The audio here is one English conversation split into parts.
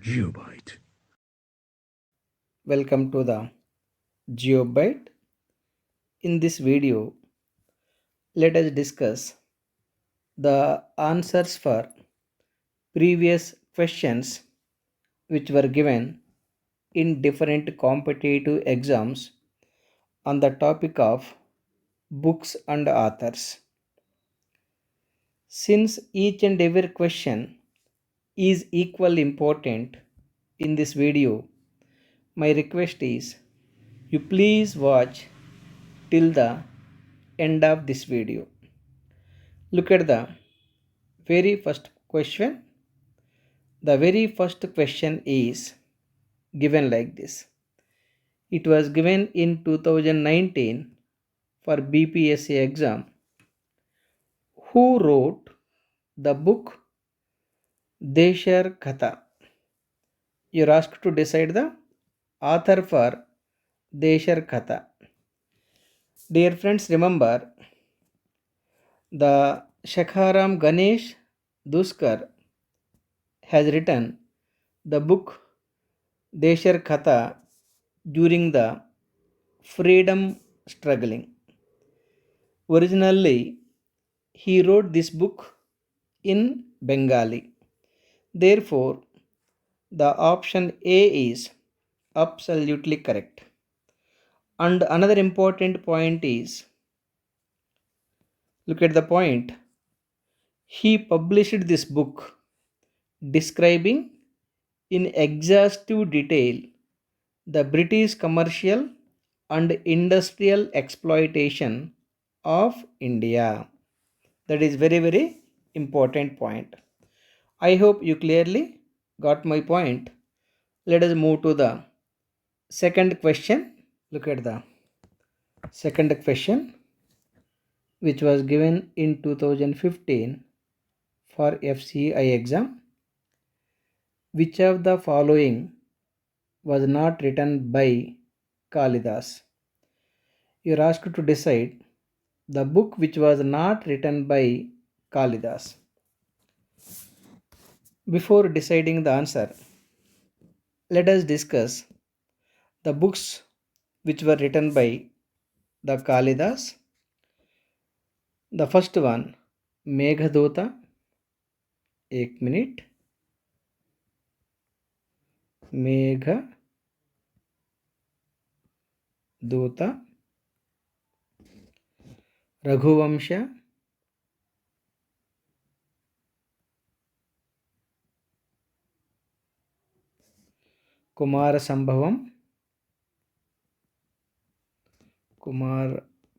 GeoByte. Welcome to the GeoByte. In this video, let us discuss the answers for previous questions which were given in different competitive exams on the topic of books and authors. Since each and every question is equally important in this video, my request is you please watch till the end of this video. Look at the very first question. The very first question is given like this. It was given in 2019 for BPSC exam. Who wrote the book Deshar Katha? You're asked to decide the author for Deshar Katha. Dear friends, remember the Shakharam Ganesh Duskar has written the book Deshar Katha during the freedom struggling. Originally, he wrote this book in Bengali. Therefore, the option A is absolutely correct. And another important point is look at the point. He published this book describing in exhaustive detail the British commercial and industrial exploitation of India. That is very important point. I hope you clearly got my point. Let us move to the second question. Look at the second question which was given in 2015 for FCI exam. Which of the following was not written by Kalidas? You are asked to decide the book which was not written by Kalidas. Before deciding the answer, let us discuss the books which were written by the Kalidas. The first one, Meghadota. एक minute. Meghdoot. Raghuvansh. Kumarasambhavam.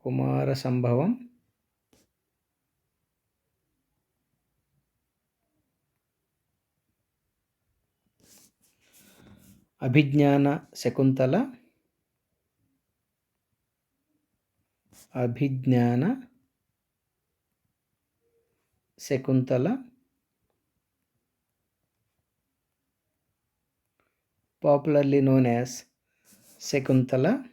Kumarasambhavam. Abhijnana Shakuntala. Abhijnana Shakuntala. Popularly known as Shakuntala,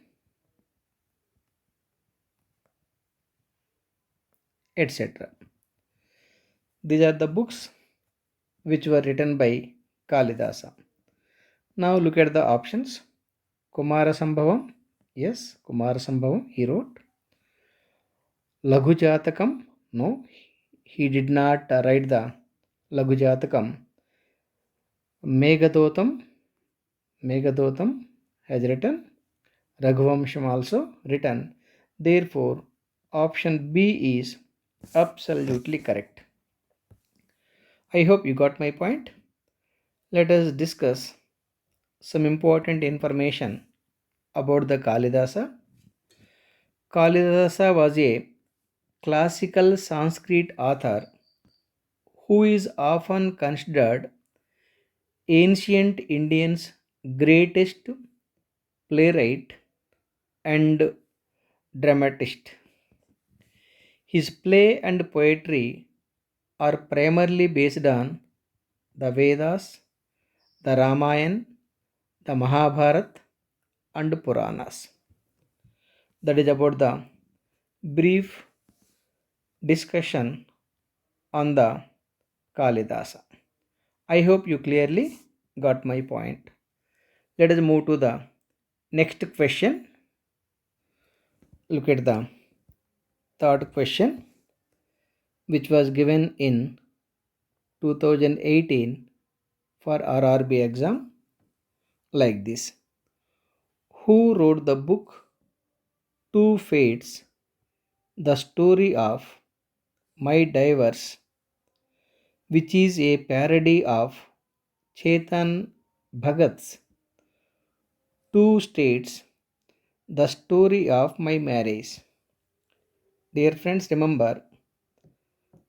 etc. These are the books which were written by Kalidasa. Now look at the options. Kumarasambhavam, yes, Kumarasambhavam he wrote. Laghu Jatakam, no, he did not write the Laghu Jatakam. Meghadotam has written. Raghuvamsham also written. Therefore, option B is absolutely correct. I hope you got my point. Let us discuss some important information about the Kalidasa. Kalidasa was a classical Sanskrit author who is often considered ancient Indians' greatest playwright and dramatist. His play and poetry are primarily based on the Vedas, the Ramayana, the Mahabharata, and Puranas. That is about the brief discussion on the Kalidasa. I hope you clearly got my point. Let us move to the next question. Look at the third question, which was given in 2018 for RRB exam, like this. Who wrote the book Two Fates, the story of My Divers, which is a parody of Chetan Bhagat's Two States, the story of my marriage? Dear friends, remember,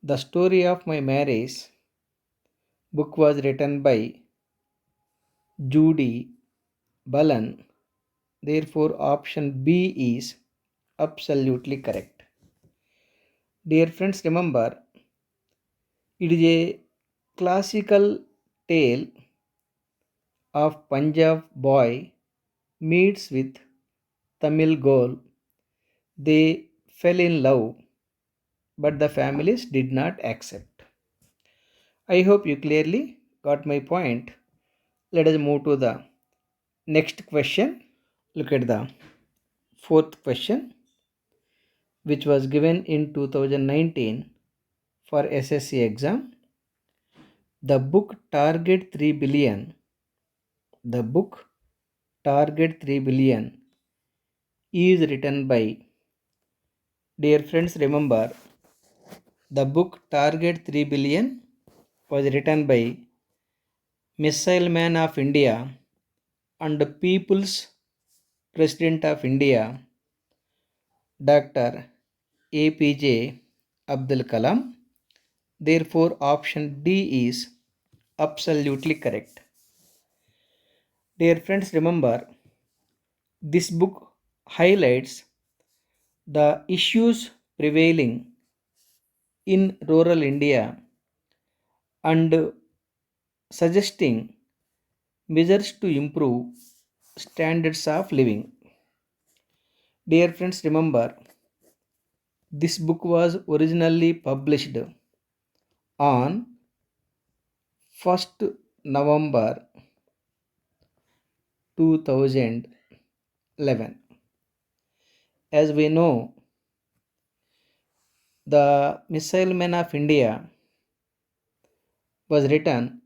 the story of my marriage book was written by Judy Balan. Therefore, option B is absolutely correct. Dear friends, remember, it is a classical tale of Punjab boy meets with Tamil girl. They fell in love, but the families did not accept. I hope you clearly got my point. Let us move to the next question. Look at the fourth question, which was given in 2019 for SSC exam. The book Target 3 Billion. The book Target 3 Billion is written by, dear friends, remember, the book Target 3 Billion was written by Missile Man of India and People's President of India, Dr. APJ Abdul Kalam. Therefore, option D is absolutely correct. Dear friends, remember, this book highlights the issues prevailing in rural India and suggesting measures to improve standards of living. Dear friends, remember, this book was originally published on 1st November 2011. As we know, the Missile Man of India was written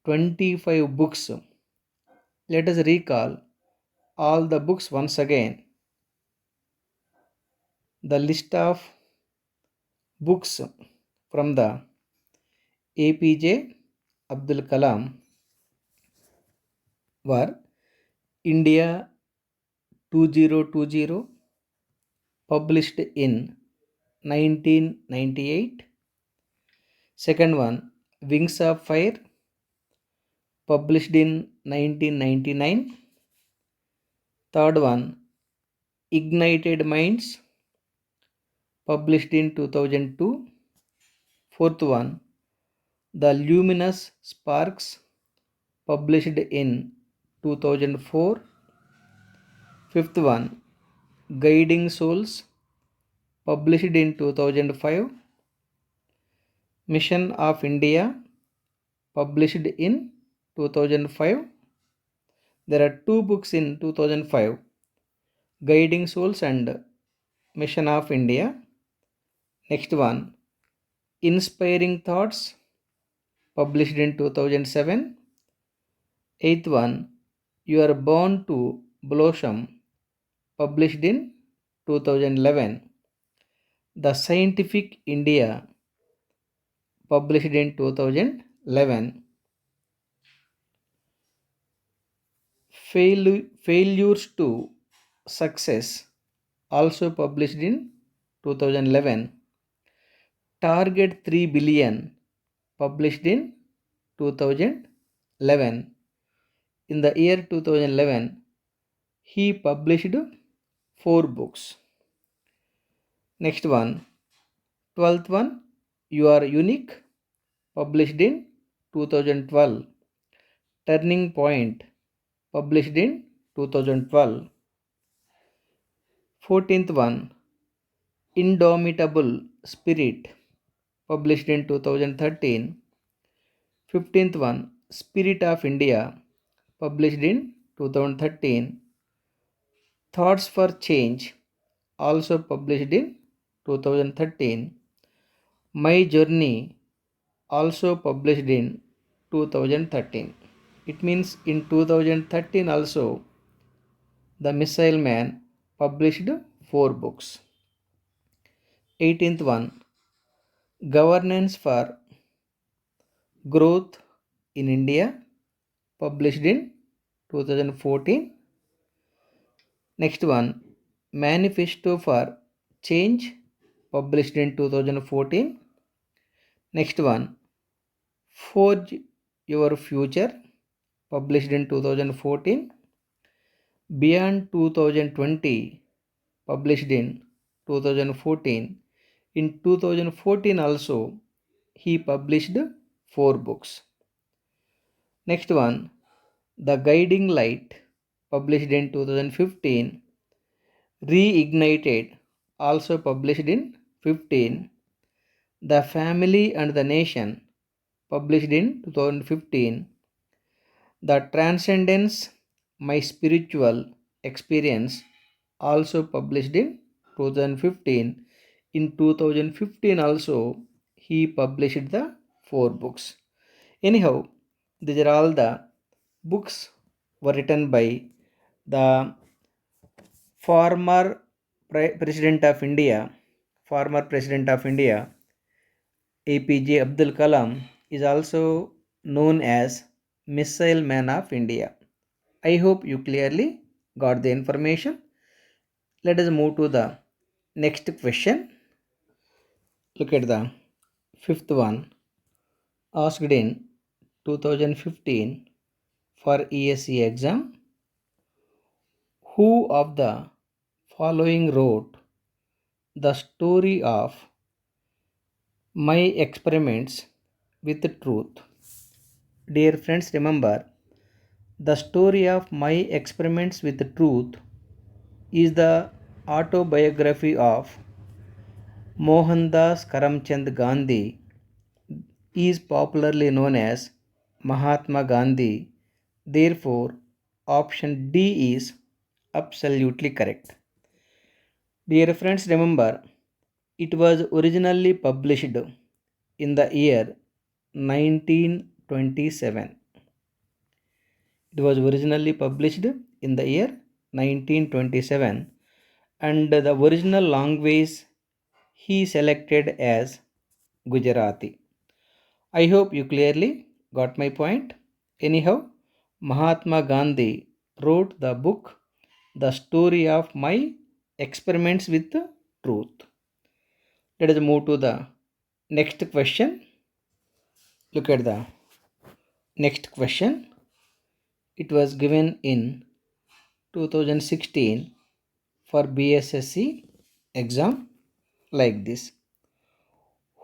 25 books. Let us recall all the books once again. The list of books from the APJ Abdul Kalam were India 2020, published in 1998. Second one, Wings of Fire, published in 1999. Third one, Ignited Minds, published in 2002. Fourth one, The Luminous Sparks, published in 2004. Fifth one, Guiding Souls, published in 2005. Mission of India, published in 2005. There are two books in 2005, Guiding Souls and Mission of India. Next one, Inspiring Thoughts, published in 2007. Eighth one, You Are Born to Blossom, published in 2011. The Scientific India, published in 2011. Failures to Success, also published in 2011. Target 3 Billion, published in 2011. In the year 2011, he published 4 books. Next one, 12th one, You Are Unique, published in 2012. Turning Point, published in 2012. 14th one, Indomitable Spirit, published in 2013. 15th one, Spirit of India, published in 2013. Thoughts for Change, also published in 2013. My Journey, also published in 2013. It means in 2013 also The Missile Man published 4 books. 18th one, Governance for Growth in India, published in 2014. Next one, Manifesto for Change, published in 2014. Next one, Forge Your Future, published in 2014. Beyond 2020, published in 2014. In 2014 also, he published 4 books. Next one, The Guiding Light, published in 2015. Reignited, also published in 15. The Family and the Nation, published in 2015. The Transcendence, My Spiritual Experience, also published in 2015. In 2015 also, he published the 4 books. Anyhow, these are all the books were written by the former President of India, former President of India, APJ Abdul Kalam, is also known as Missile Man of India. I hope you clearly got the information. Let us move to the next question. Look at the fifth one, asked in 2015 for ESE exam. Who of the following wrote the story of My Experiments with Truth? Dear friends, remember the story of My Experiments with Truth is the autobiography of Mohandas Karamchand Gandhi, is popularly known as Mahatma Gandhi. Therefore, option D is absolutely correct. Dear friends, remember it was originally published in the year 1927. It was originally published in the year 1927, and the original language he selected as Gujarati. I hope you clearly got my point. Anyhow, Mahatma Gandhi wrote the book The Story of My Experiments with Truth. Let us move to the next question. Look at the next question. It was given in 2016 for BSSC exam like this.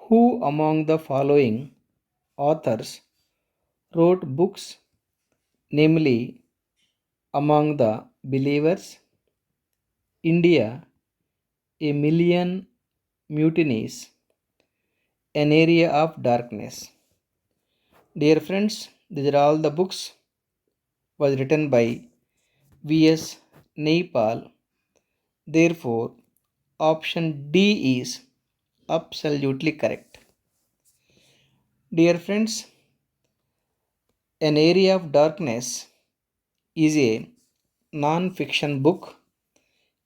Who among the following authors wrote books, namely Among the Believers, India, A Million Mutinies, An Area of Darkness? Dear friends, these are all the books was written by V.S. Naipaul. Therefore, option D is absolutely correct. Dear friends, An Area of Darkness is a non-fiction book.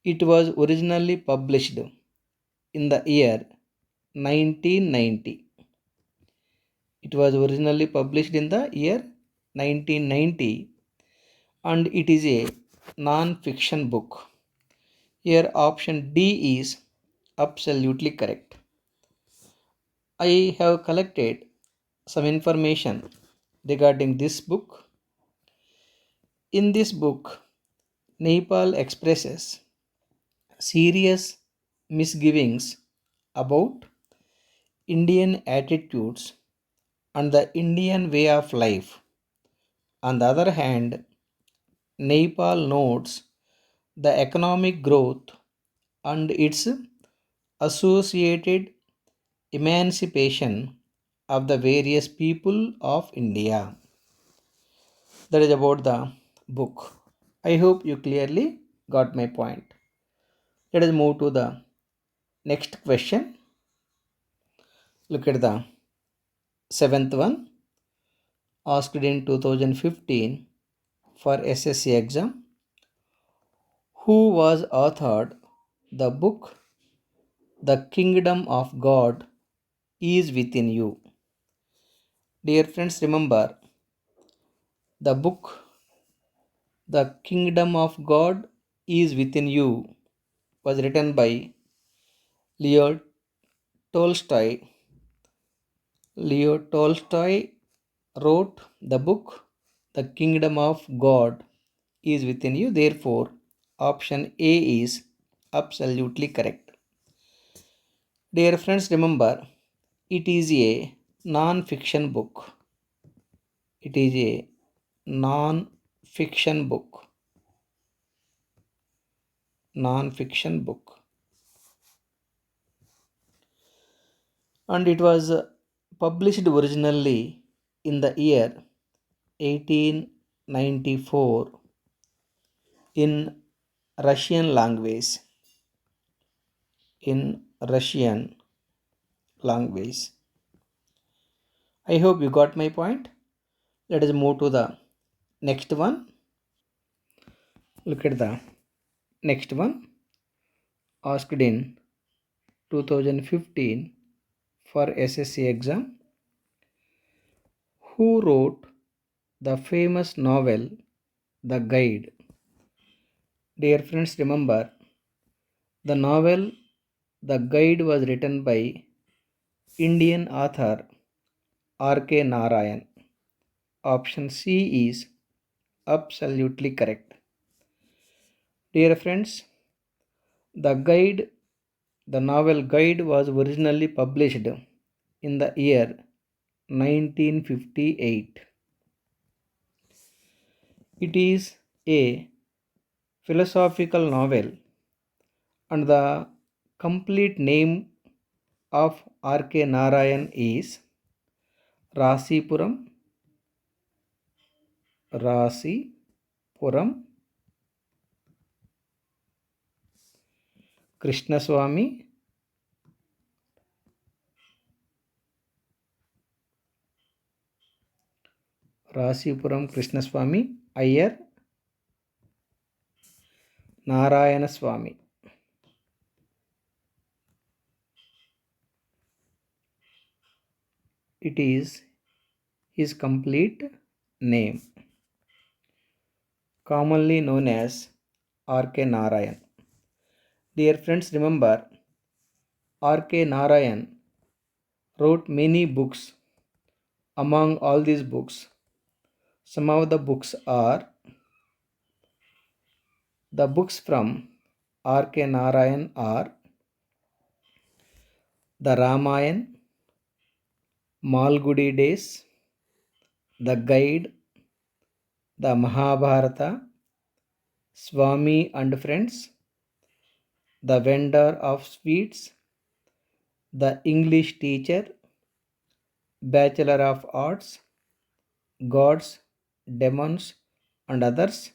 It was originally published in the year 1990. It was originally published in the year 1990, and it is a non-fiction book. Here option D is absolutely correct. I have collected some information regarding this book. In this book, Naipaul expresses serious misgivings about Indian attitudes and the Indian way of life. On the other hand, Naipaul notes the economic growth and its associated emancipation of the various people of India. That is about the book. I hope you clearly got my point. Let us move to the next question. Look at the seventh one, asked in 2015 for SSC exam. Who was authored the book The Kingdom of God is Within You? Dear friends, remember the book The Kingdom of God is Within You was written by Leo Tolstoy. Leo Tolstoy wrote the book The Kingdom of God is Within You. Therefore, option A is absolutely correct. Dear friends, remember it is a non fiction book. It is a non fiction book. Non fiction book. And it was published originally in the year 1894 in Russian language. In Russian language. I hope you got my point. Let us move to the next one. Look at the next one. Asked in 2015 for SSC exam. Who wrote the famous novel The Guide? Dear friends, remember the novel The Guide was written by Indian author R.K. Narayan. Option C is absolutely correct. Dear friends, the guide, the novel Guide was originally published in the year 1958. It is a philosophical novel and the complete name of R.K. Narayan is Rasipuram, Rasipuram Krishnaswamy Rasipuram Krishnaswamy Iyer Narayana Swami. It is his complete name, commonly known as R.K. Narayan. Dear friends, remember R.K. Narayan wrote many books. Among all these books, some of the books are the books from R.K. Narayan are the Ramayan, Malgudi Days, the Guide, the Mahabharata, Swami and Friends, the Vendor of Sweets, the English Teacher, Bachelor of Arts, Gods, Demons, and others,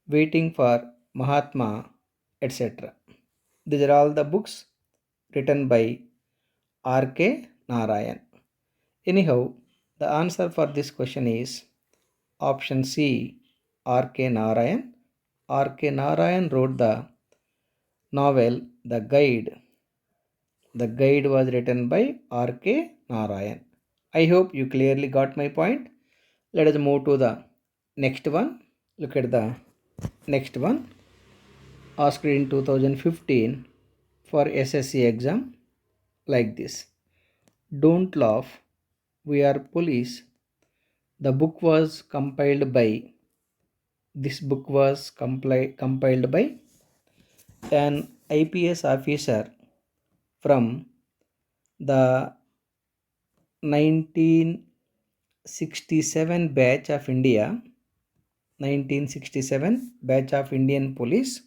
Waiting for Mahatma, etc. These are all the books written by R.K. Narayan. Anyhow, the answer for this question is option C, R.K. Narayan. R.K. Narayan wrote the novel The Guide. The Guide was written by R.K. Narayan. I hope you clearly got my point. Let us move to the next one. Look at the next one. Asked in 2015 for SSC exam like this. Don't laugh, we are police. The book was compiled by This book was compiled by an IPS officer from the 1967 batch of India, 1967 batch of Indian police.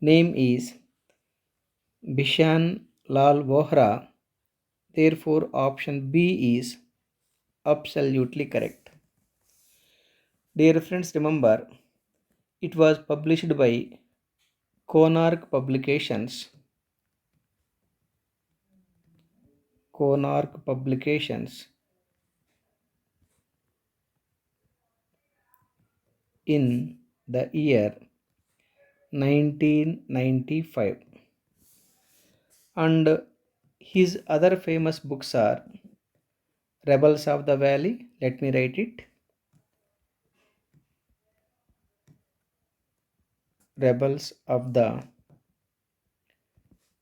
Name is Bishan Lal Vohra. Therefore, option B is absolutely correct. Dear friends, remember it was published by Konark Publications. Konark Publications in the year 1995. And his other famous books are Rebels of the Valley. Let me write it. Rebels of the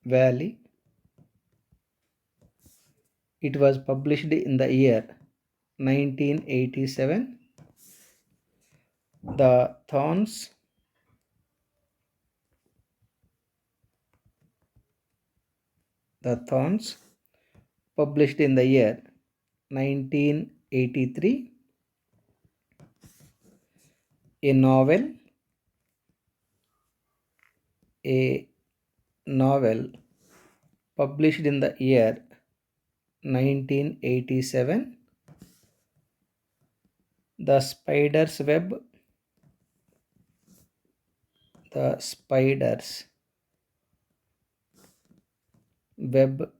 Valley. It was published in the year 1987. The Thorns. The Thorns, published in the year 1983. A novel. A novel published in the year 1987. The Spider's Web. The Spider's Web,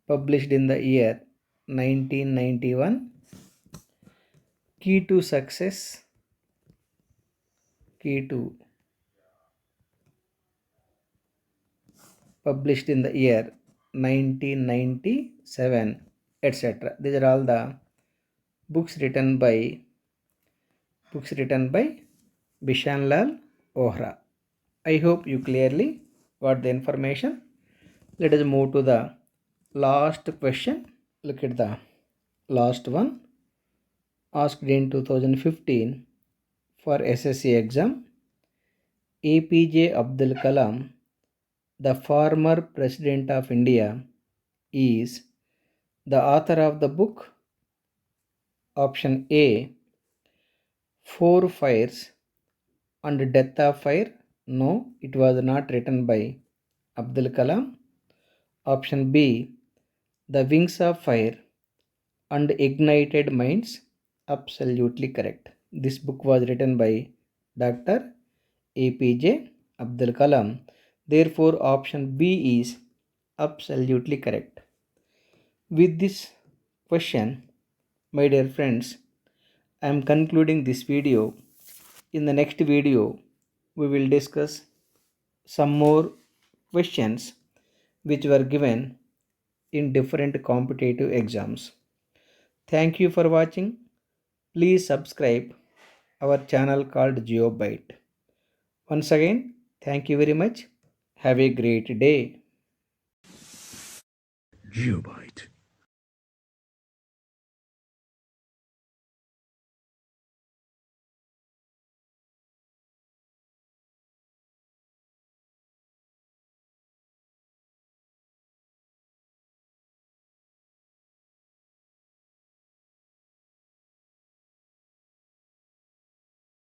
published in the year 1991. Key to Success. Key to, published in the year 1997, etc. These are all the books written by Bishan Lal Ohra. I hope you clearly got the information. Let us move to the last question. Look at the last one, asked in 2015 for SSC exam. APJ Abdul Kalam, the former President of India, is the author of the book. Option A, Four Fires and Death of Fire. No, it was not written by Abdul Kalam. Option B, The Wings of Fire and Ignited Minds. Absolutely correct. This book was written by Dr. APJ Abdul Kalam. Therefore, option B is absolutely correct. With this question, my dear friends, I am concluding this video. In the next video, we will discuss some more questions which were given in different competitive exams. Thank you for watching. Please subscribe our channel called GeoByte. Once again, thank you very much. Have a great day. GeoByte.